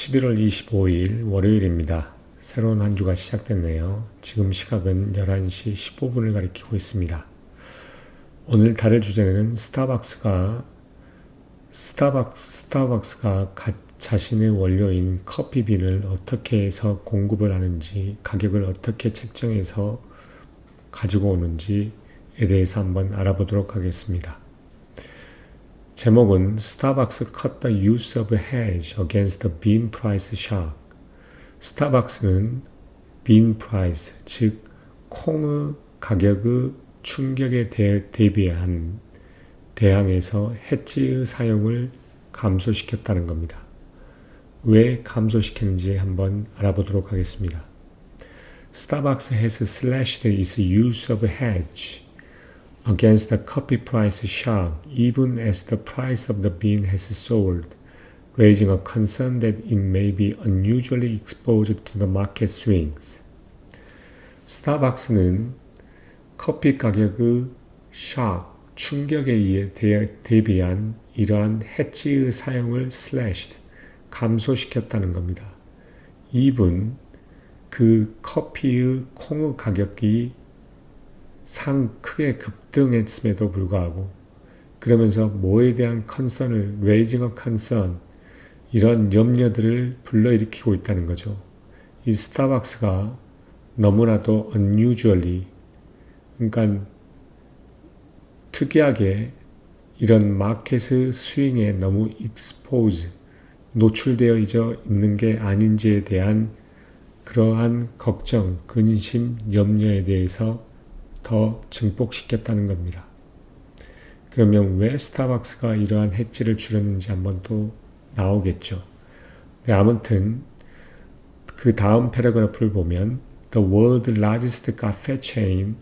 11월 25일 월요일입니다. 새로운 한 주가 시작됐네요. 지금 시각은 11시 15분을 가리키고 있습니다. 오늘 다룰 주제는 스타벅스가 자신의 원료인 커피빈을 어떻게 해서 공급을 하는지, 가격을 어떻게 책정해서 가지고 오는지에 대해서 한번 알아보도록 하겠습니다. 제목은 Starbucks cut the use of hedge against the bean price shock. 스타벅스는 bean price, 즉 콩의 가격의 충격에 대항해서 해지의 사용을 감소시켰다는 겁니다. 왜 감소시켰는지 한번 알아보도록 하겠습니다. Starbucks has slashed its use of hedge against the coffee price shock even as the price of the bean has soared, raising a concern that it may be unusually exposed to the market swings. 스타벅스는 커피 가격의 충격에 대비한 이러한 해지의 사용을 slashed, 감소시켰다는 겁니다. even 그 커피의 콩의 가격이 크게 급등했음에도 불구하고 그러면서 뭐에 대한 컨선을 raising a concern 이런 염려들을 불러일으키고 있다는 거죠. 이 스타벅스가 너무나도 unusually 그러니까 특이하게 이런 마켓의 스윙에 너무 노출되어 있는 게 아닌지에 대한 그러한 걱정, 근심, 염려에 대해서 더 증폭시켰다는 겁니다. 그러면 왜 스타벅스가 이러한 해지를 줄였는지 한번 또 나오겠죠. 네, 아무튼 그 다음 패러그래프를 보면 The world's largest cafe chain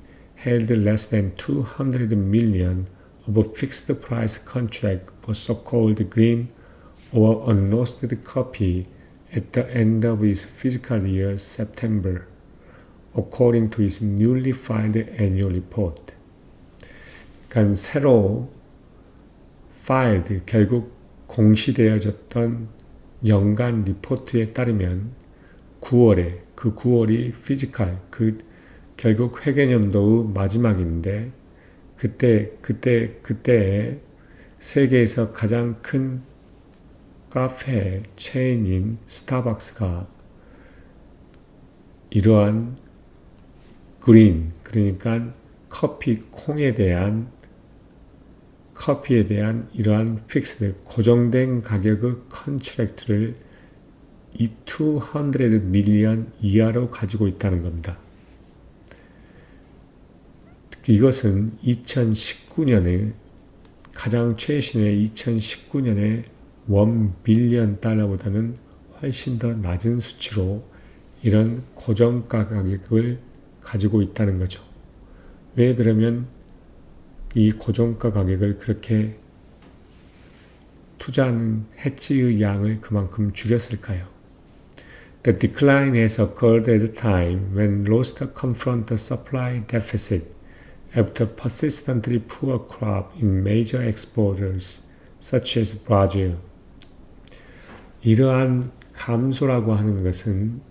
held less than 200 million of fixed price contract for so-called green or unroasted coffee at the end of its fiscal year September. according to its newly filed annual report. 그러니까 새로 결국 공시되어졌던 연간 리포트에 따르면 9월이 피지컬, 결국 회계연도의 마지막인데 그때 세계에서 가장 큰 카페 체인인 스타벅스가 이러한 그러니까 커피에 대한 이러한 고정된 가격의 컨트랙트를 200 밀리언 이하로 가지고 있다는 겁니다. 이것은 2019년에 가장 최신의 2019년에 1 빌리언 달러보다는 훨씬 더 낮은 수치로 이런 고정가 가격을 가지고 있다는 거죠. 왜 그러면 이 고정가 가격을 그렇게 투자하는 해지의 양을 그만큼 줄였을까요? The decline has occurred at a time when roasters confront a supply deficit after persistently poor crop in major exporters such as Brazil. 이러한 감소라고 하는 것은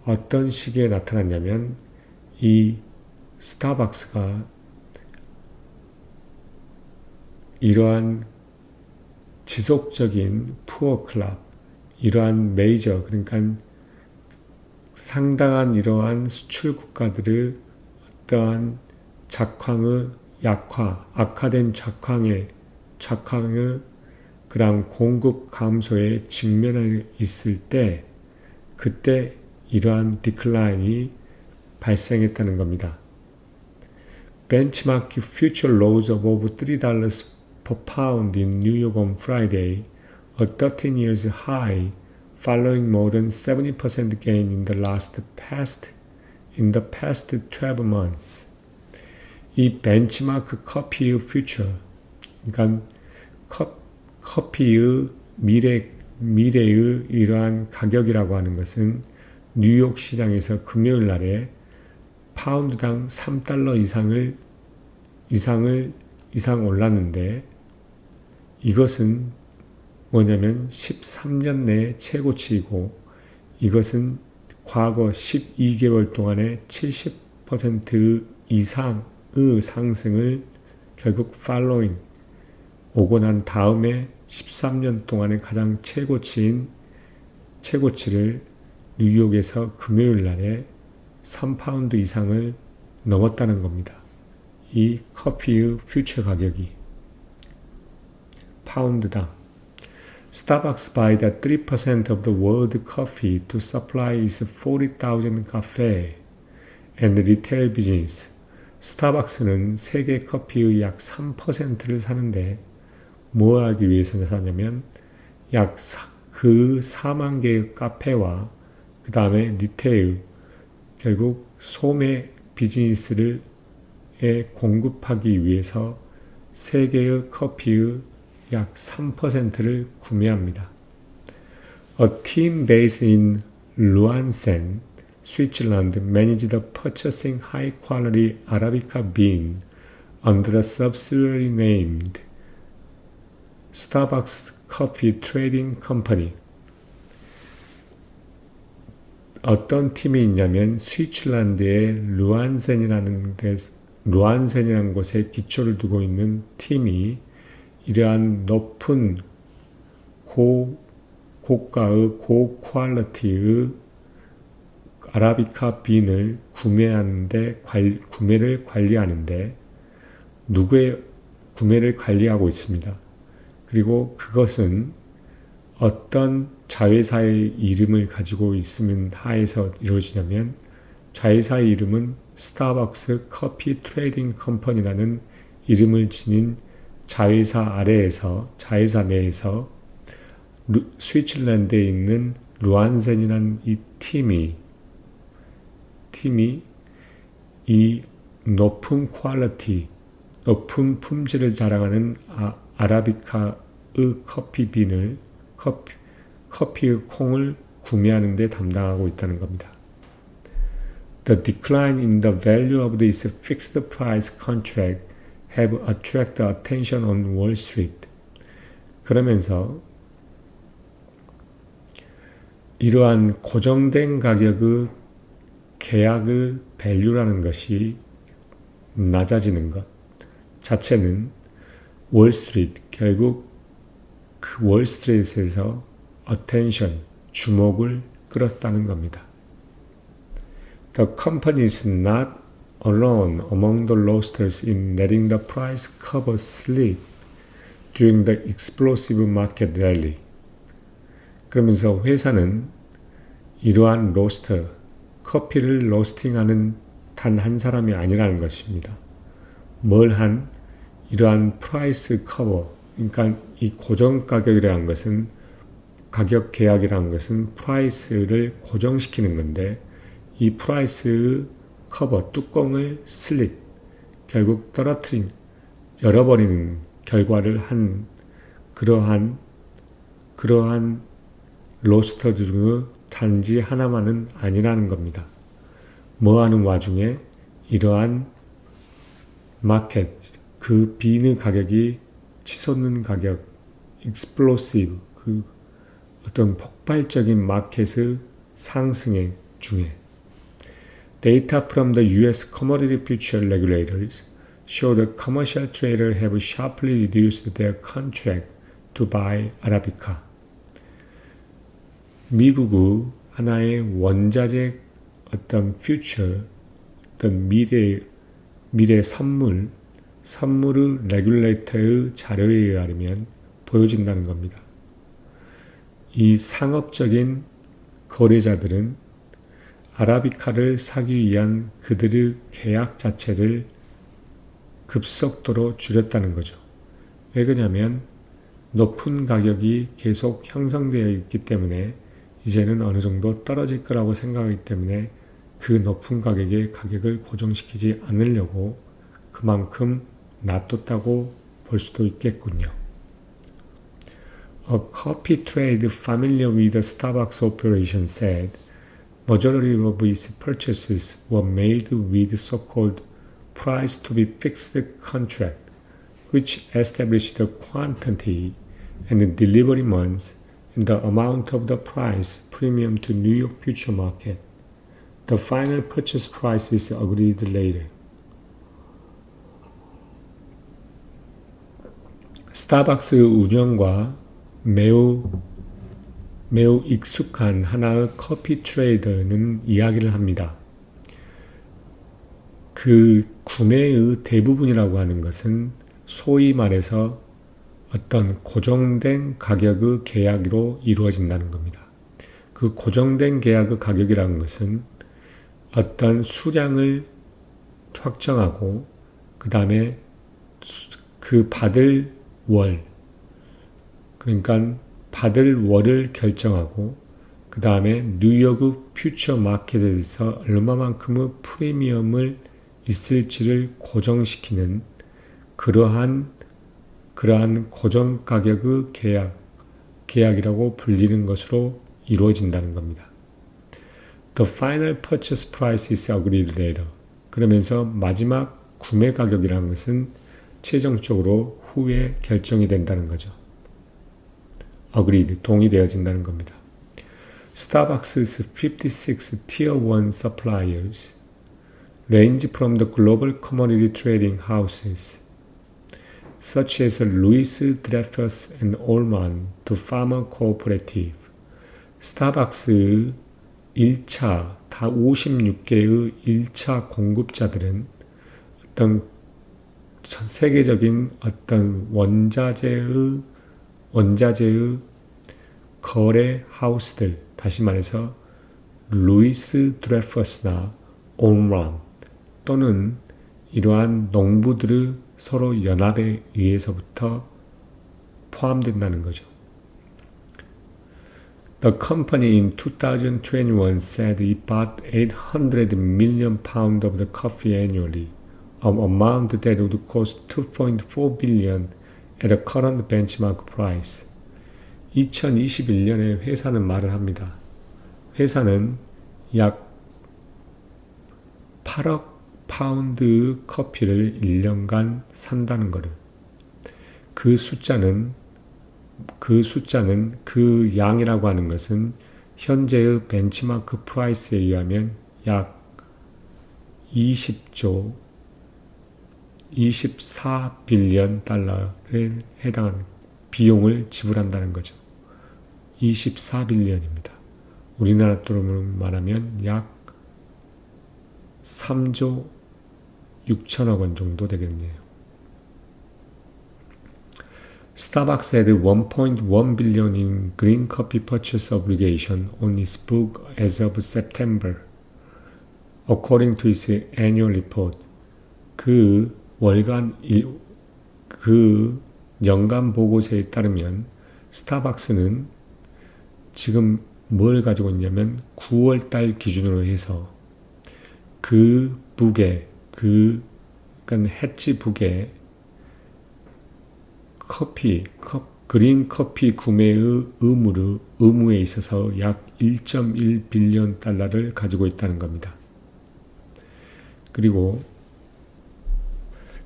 어떤 시기에 나타났냐면 이 스타벅스가 이러한 지속적인 푸어 클럽, 이러한 메이저, 그러니까 상당한 이러한 수출 국가들을 어떠한 악화된 작황의 그런 공급 감소에 직면해 있을 때 그때 이러한 디클라인이 발생했다는 겁니다. Benchmark future lows of over $3 per pound in New York on Friday, a 13 years high, following more than 70% gain in the past 12 months. 이 벤치마크 커피의 퓨처, 그러니까 커피의 미래의 이러한 가격이라고 하는 것은 뉴욕 시장에서 금요일 날에 파운드당 3달러 이상 올랐는데 이것은 뭐냐면 13년 내에 최고치이고 이것은 과거 12개월 동안의 70% 이상의 상승을 결국 following 오고 난 다음에 13년 동안의 가장 최고치를 뉴욕에서 금요일 날에 3파운드 이상을 넘었다는 겁니다. 이 커피의 퓨처 가격이 파운드당. Starbucks buy that 3% of the world coffee to supply its 40,000 cafe and retail business. 스타벅스는 세계 커피의 약 3%를 사는데 뭐 하기 위해서 사냐면 약 그 4만 개의 카페와 그 다음에 리테일 결국 소매 비즈니스를 공급하기 위해서 세계의 커피의 약 3%를 구매합니다. A team based in Luanzen, Switzerland managed purchasing high-quality Arabica bean under a subsidiary named Starbucks Coffee Trading Company. 어떤 팀이 있냐면 스위tzerland의 루안센이라는 곳에 기초를 두고 있는 팀이 이러한 높은 고가의 고퀄리티의 아라비카 빈을 구매를 관리하는데 누구의 구매를 관리하고 있습니다. 그리고 그것은 어떤 자회사의 이름을 가지고 있으면 하에서 이루어지냐면 자회사의 이름은 스타벅스 커피 트레이딩 컴퍼니라는 이름을 지닌 자회사 내에서 스위tzerland에 있는 루안센이라는 이 팀이 이 높은 퀄리티, 높은 품질을 자랑하는 아라비카의 커피빈을 커피의 콩을 구매하는 데 담당하고 있다는 겁니다. The decline in the value of this fixed price contract have attracted attention on Wall Street. 그러면서 이러한 고정된 가격의 계약의 밸류라는 것이 낮아지는 것 자체는 월스트리트, 결국 그 월스트리트에서 attention, 주목을 끌었다는 겁니다. The company is not alone among the roasters in letting the price cover slip during the explosive market rally. 그러면서 회사는 이러한 로스터, 커피를 로스팅하는 단 한 사람이 아니라는 것입니다. 이러한 프라이스 커버, 그러니까 이 고정 가격이라는 것은 가격 계약이라는 것은 프라이스를 고정시키는 건데 이 프라이스 커버, 뚜껑을 슬립, 결국 열어버리는 결과를 한 그러한 로스터 중의 단지 하나만은 아니라는 겁니다. 뭐하는 와중에 이러한 마켓, 그 빈의 가격이 치솟는 가격, explosive, 그 어떤 폭발적인 마켓의 상승의 중에 Data from the U.S. Commodity Future Regulators show that commercial traders have sharply reduced their contract to buy Arabica. 미국의 하나의 원자재 어떤 future, 어떤 미래 선물의 레귤레이터의 자료에 의하면 보여진다는 겁니다. 이 상업적인 거래자들은 아라비카를 사기 위한 그들의 계약 자체를 급속도로 줄였다는 거죠. 왜 그러냐면 높은 가격이 계속 형성되어 있기 때문에 이제는 어느 정도 떨어질 거라고 생각하기 때문에 그 높은 가격에 가격을 고정시키지 않으려고 그만큼 놔뒀다고 볼 수도 있겠군요. A coffee trade familiar with the Starbucks operation said majority of its purchases were made with so-called price to be fixed contract, which established the quantity and delivery months and the amount of the price premium to New York future market. The final purchase price is agreed later. 스타벅스 운영과 매우 익숙한 하나의 커피 트레이더는 이야기를 합니다. 그 구매의 대부분이라고 하는 것은 소위 말해서 어떤 고정된 가격의 계약으로 이루어진다는 겁니다. 그 고정된 계약의 가격이라는 것은 어떤 수량을 확정하고 그 다음에 그 받을 월, 그러니까 받을 월을 결정하고 그 다음에 뉴욕 퓨처 마켓에서 얼마만큼의 프리미엄을 있을지를 고정시키는 그러한 고정 가격의 계약이라고 불리는 것으로 이루어진다는 겁니다. The final purchase price is agreed later. 그러면서 마지막 구매 가격이라는 것은 최종적으로 후에 결정이 된다는 거죠. agreed, 동의되어진다는 겁니다. Starbucks' 56 Tier 1 suppliers range from the global commodity trading houses such as Louis Dreyfus and Allman to Farmer Cooperative. 스타벅스 1차, 다 56개의 1차 공급자들은 어떤 세계적인 어떤 원자재의 거래 하우스들, 다시 말해서 루이스 드레퍼스나 온람 또는 이러한 농부들의 서로 연합에 의해서부터 포함된다는 거죠. The company in 2021 said it bought 800 million pounds of the coffee annually, an amount that would cost 2.4 billion at a current benchmark price. 2021년에 회사는 말을 합니다. 회사는 약 8억 파운드 커피를 1년간 산다는 것을. 그 숫자는 그 양이라고 하는 것은 현재의 벤치마크 프라이스에 의하면 약 20조 24빌리언 달러에 해당하는 비용을 지불한다는 거죠. 24빌리언입니다. 우리나라 돈으로 말하면 약 3조 6천억 원 정도 되겠네요. Starbucks had 1.1 billion in green coffee purchase obligation on its book as of September, according to its annual report. 그 연간 보고서에 따르면 스타벅스는 지금 뭘 가지고 있냐면 9월 달 기준으로 해서 그 북에 그러니까 해치 북에 그린 커피 구매의 의무에 있어서 약 1.1 빌리언 달러를 가지고 있다는 겁니다. 그리고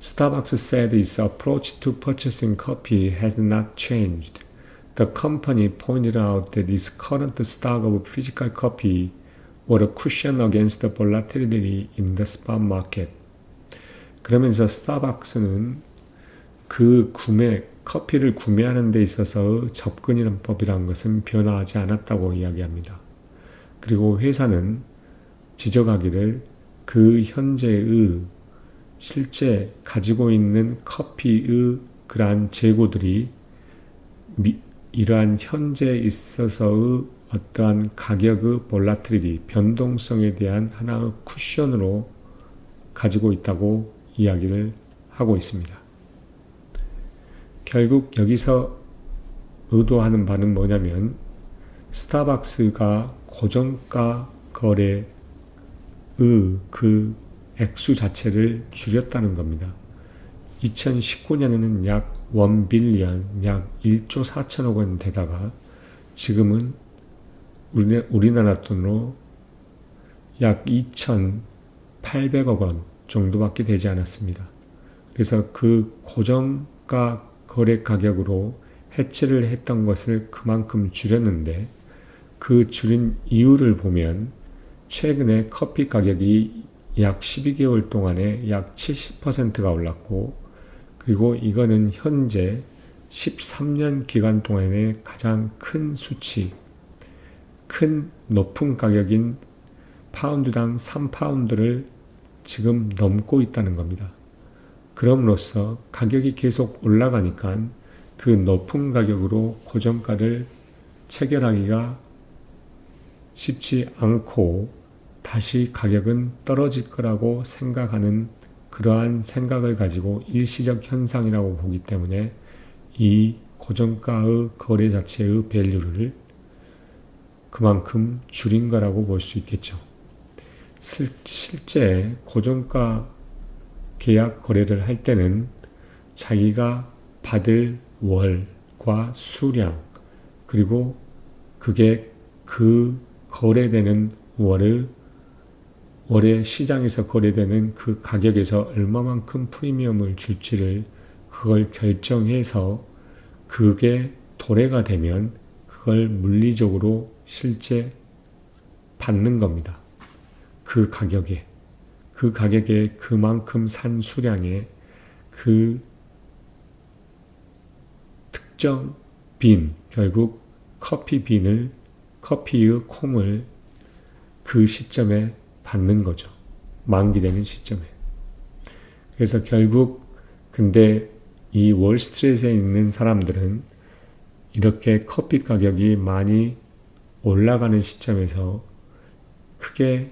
Starbucks said its approach to purchasing coffee has not changed. The company pointed out that its current stock of physical coffee were a cushion against the volatility in the spot market. 그러면서 스타벅스는 커피를 구매하는 데 있어서 접근이란 것은 변화하지 않았다고 이야기합니다. 그리고 회사는 지적하기를 그 현재의 실제 가지고 있는 커피의 그러한 재고들이 이러한 현재에 있어서의 어떠한 가격의 볼라티리티, 변동성에 대한 하나의 쿠션으로 가지고 있다고 이야기를 하고 있습니다. 결국 여기서 의도하는 바는 뭐냐면 스타벅스가 고정가 거래의 그 액수 자체를 줄였다는 겁니다. 2019년에는 약 1빌리언, 약 1조 4천억 원 되다가 지금은 우리나라 돈으로 약 2,800억 원 정도밖에 되지 않았습니다. 그래서 그 고정가 거래 가격으로 해치를 했던 것을 그만큼 줄였는데 그 줄인 이유를 보면 최근에 커피 가격이 약 12개월 동안에 약 70%가 올랐고 그리고 이거는 현재 13년 기간 동안의 가장 큰 수치, 큰 높은 가격인 파운드당 3파운드를 지금 넘고 있다는 겁니다. 그럼으로써 가격이 계속 올라가니까 그 높은 가격으로 고정가를 체결하기가 쉽지 않고 다시 가격은 떨어질 거라고 생각하는 그러한 생각을 가지고 일시적 현상이라고 보기 때문에 이 고정가의 거래 자체의 밸류를 그만큼 줄인 거라고 볼 수 있겠죠. 실제 고정가 계약 거래를 할 때는 자기가 받을 월과 수량 그리고 그게 그 거래되는 월에 시장에서 거래되는 그 가격에서 얼마만큼 프리미엄을 줄지를 그걸 결정해서 그게 도래가 되면 그걸 물리적으로 실제 받는 겁니다. 그 가격에 그만큼 산 수량의 그 특정 빈, 결국 커피의 콩을 그 시점에 받는 거죠. 만기되는 시점에. 그래서 결국 근데 이 월스트리트에 있는 사람들은 이렇게 커피 가격이 많이 올라가는 시점에서 크게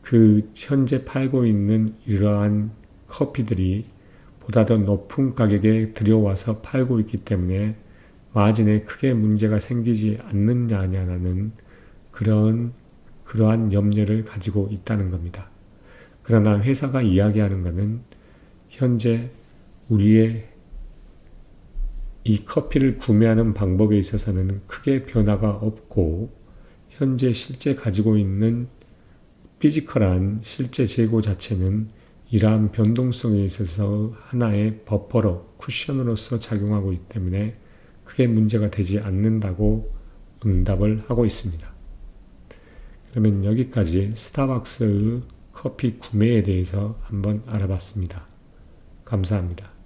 그 현재 팔고 있는 이러한 커피들이 보다 더 높은 가격에 들여와서 팔고 있기 때문에 마진에 크게 문제가 생기지 않느냐라는 그러한 염려를 가지고 있다는 겁니다. 그러나 회사가 이야기하는 것은 현재 우리의 이 커피를 구매하는 방법에 있어서는 크게 변화가 없고 현재 실제 가지고 있는 피지컬한 실제 재고 자체는 이러한 변동성에 있어서 하나의 버퍼로, 쿠션으로서 작용하고 있기 때문에 크게 문제가 되지 않는다고 응답을 하고 있습니다. 그러면 여기까지 스타벅스의 커피 구매에 대해서 한번 알아봤습니다. 감사합니다.